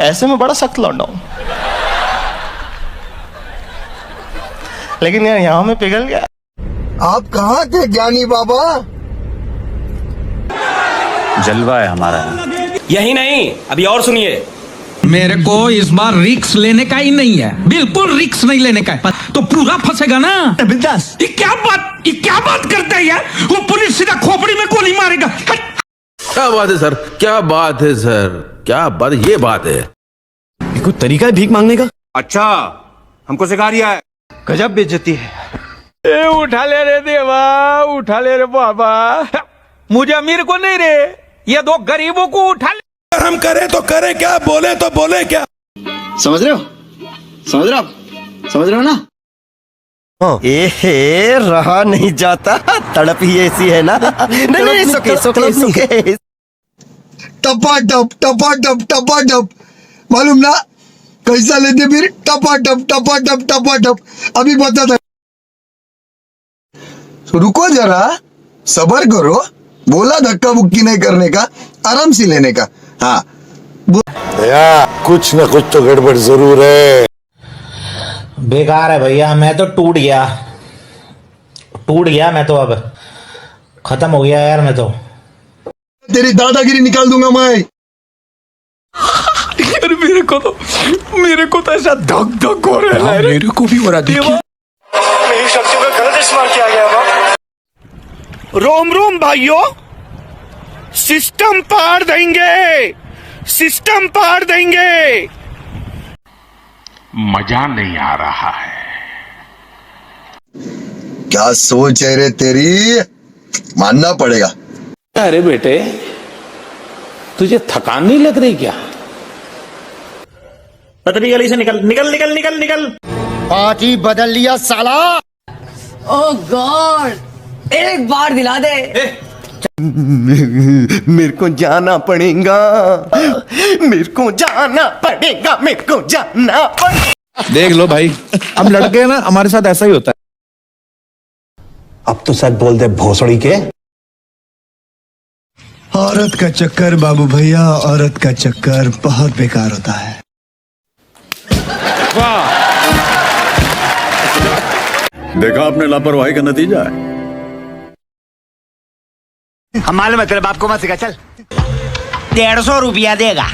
ऐसे में बड़ा सख्त लौंडा हूं, लेकिन यार यहां में पिघल गया। आप कहाँ के ज्ञानी बाबा? जलवा है हमारा। यही नहीं, अभी और सुनिए। मेरे को इस बार रिक्स लेने का ही नहीं है, बिल्कुल रिक्स नहीं लेने का है, तो पूरा फंसेगा ना। बिंदास। ये क्या बात करता है यार? वो पुलिस सीधा खोपड़ी में गोली मारेगा। क्या बात है सर, क्या बात है सर, क्या बात, ये बात है। ये कोई तरीका है भीख मांगने का? अच्छा, हमको सिखा रिया है। गजब बेइज्जती है। ए उठा ले रे देवा, उठा ले रे बाबा, मुझे अमीर को नहीं रे, ये दो गरीबों को उठा ले। हम करें तो करें क्या, बोले तो बोले क्या? समझ रहे हो? समझ रहे हो ना? रहा नहीं जाता, तड़प ही ऐसी है ना। नहीं, सुके। टपा टप मालूम ना कैसा लेते फिर? टपा टप अभी बता था। तो रुको जरा, सबर करो, बोला धक्का मुक्की नहीं करने का, आराम से लेने का। हाँ भैया, कुछ न कुछ तो गड़बड़ जरूर है। बेकार है भैया, मैं तो टूट गया मैं तो, अब खत्म हो गया यार मैं तो। तेरी दादागिरी निकाल दूंगा मैं। यार मेरे को तो ऐसा धक हो रहा है। मेरे को भी हो रहा है। मेरी शक्तियों का गलत इस्तेमाल किया गया। रोम भाइयों, सिस्टम पार देंगे। मजा नहीं आ रहा है। क्या सोच है रे तेरी, मानना पड़ेगा। अरे बेटे, तुझे थकान नहीं लग रही क्या? पतली गली से निकल। पार्टी बदल लिया साला। ओह गॉड, एक बार दिला दे। मेरे को जाना पड़ेगा। देख लो भाई, हम लड़के ना, हमारे साथ ऐसा ही होता है। अब तो सच बोल दे भोसड़ी के। औरत का चक्कर बाबू भैया, औरत का चक्कर बहुत बेकार होता है। देखा आपने लापरवाही का नतीजा है। हम मालूम है तेरे बाप को मत सिखा, चल। 150 रुपया देगा।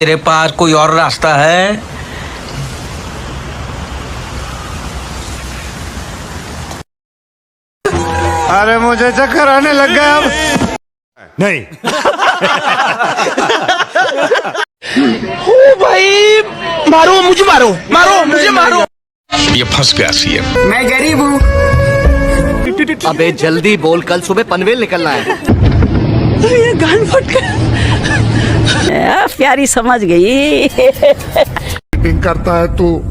तेरे पास कोई और रास्ता है? अरे मुझे चक्कर आने लग गया अब। नहीं। ओ भाई, मुझे मारो। ये फंस गया सीएम। मैं गरीब हूँ। अबे जल्दी बोल, कल सुबह पनवेल निकलना है। ये गान फट गया। प्यारी समझ गई। चीटिंग करता है तू,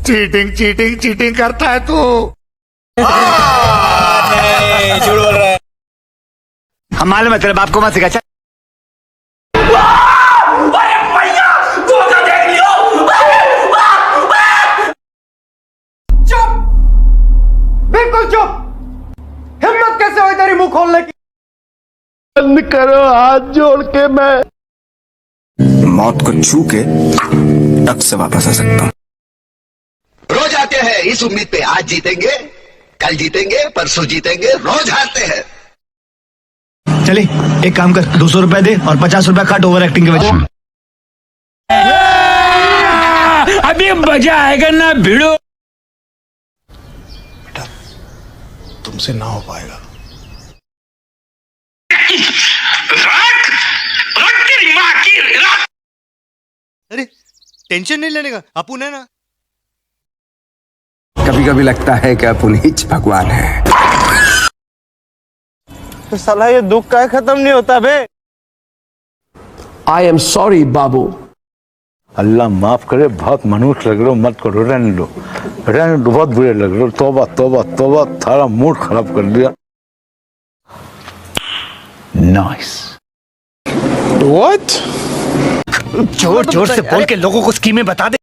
चीटिंग करता है तू। झूठ बोल रहा है। हम मालूम है तेरे बाप को मत सिखा, चल। बिल्कुल चुप। हिम्मत कैसे हुई तेरी मुंह खोलने की? बंद करो हाथ जोड़ के। मैं मौत को छू के टक से वापस आ सकता हूँ। रोज आते हैं इस उम्मीद पे, आज जीतेंगे, कल जीतेंगे, परसों जीतेंगे, रोज हारते हैं। चले एक काम कर, 200 रुपए दे और 50 रुपए काट ओवर एक्टिंग के वजह। अभी मजा आएगा ना भिड़ो। तुमसे ना हो पाएगा। अरे टेंशन नहीं लेने का, अपुन है ना। कभी कभी लगता है कि अपुन ही भगवान है। तो साला ये दुख का खत्म नहीं होता बे। आई एम सॉरी बाबू। अल्लाह माफ करे, बहुत मनुष्य लग रहे हो, मत करो, रहने दो, बहुत बुरे लग रहे हो। तौबा, थारा मूड खराब कर दिया। नाइस। व्हाट? जोर से बोल के लोगों को स्कीमें बता दे।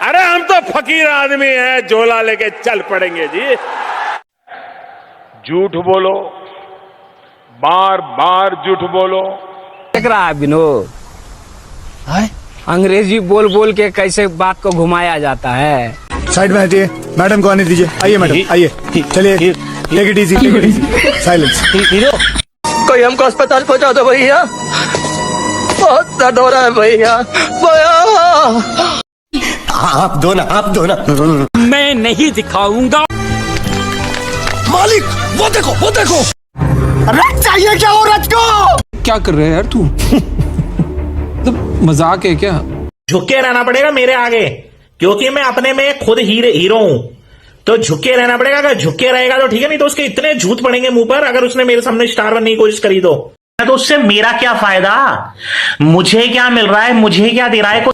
अरे हम तो फकीर आदमी हैं, झोला लेके चल पड़ेंगे जी। झूठ बोलो, बार बार झूठ बोलो, देख रहा है विनोद, अंग्रेजी बोल बोल के कैसे बात को घुमाया जाता है। साइड में हटिए, मैडम को आने दीजिए। आइए मैडम, आइए, चलिए, टेक इट इजी, साइलेंस। कोई हमको अस्पताल पहुंचा दो भैया, बहुत दर्द हो रहा है भैया, भैया। आप दो ना। मैं नहीं दिखाऊंगा। मालिक, वो देखो। रथ चाहिए क्या हो रथ को? क्या कर रहे हैं यार तू? मजाक है क्या? झुके रहना पड़ेगा मेरे आगे, क्योंकि मैं अपने में खुद हीरो हूं, तो झुके रहना पड़ेगा। अगर झुके रहेगा तो ठीक है, नहीं तो उसके इतने झूठ पड़ेंगे मुंह पर अगर उसने मेरे सामने स्टार बनने की कोशिश करी तो उससे मेरा क्या फायदा? मुझे क्या मिल रहा है, मुझे क्या दे रहा है,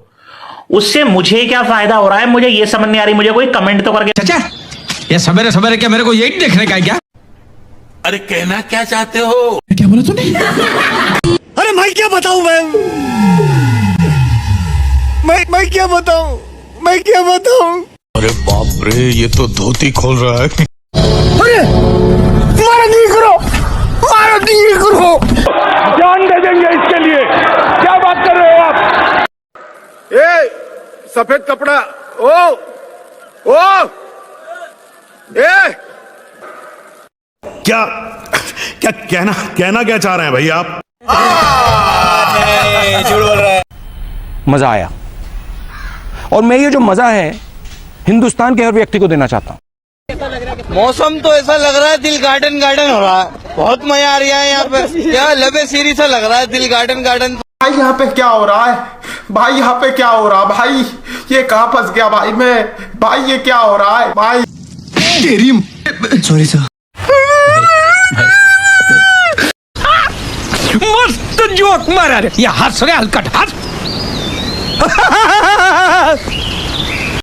उससे मुझे क्या फायदा हो रहा है, मुझे ये समझ नहीं आ रही। मुझे कोई कमेंट तो करके। चाचा, ये सवेरे सवेरे क्या मेरे को यही देखने का है क्या? अरे कहना क्या चाहते हो? क्या बोला तूने? अरे मैं क्या बताऊं, मैं क्या बताऊं? अरे बाप रे, ये तो धोती खोल रहा है। अरे मारो नहीं करो। जान दे देंगे इसके लिए। क्या बात कर रहे हो आप? ए सफेद कपड़ा, ओ ए क्या कहना क्या चाह रहे हैं भाई आप? मजा आया, और मैं ये जो मजा है हिंदुस्तान के हर व्यक्ति को देना चाहता हूँ। मौसम तो ऐसा लग रहा है दिल गार्डन हो रहा है, बहुत मजा आ रहा है यहाँ पे। क्या लबे सीरी सा लग रहा है, दिल गार्डन। भाई यहाँ पे क्या हो रहा है? भाई यहाँ पे क्या हो रहा है? भाई ये कहाँ फंस गया भाई मैं? भाई ये क्या हो रहा है भाई? तेरी सॉरी सर। मस्त जोक मारा रे, ये हंस रहे हलकट हंस।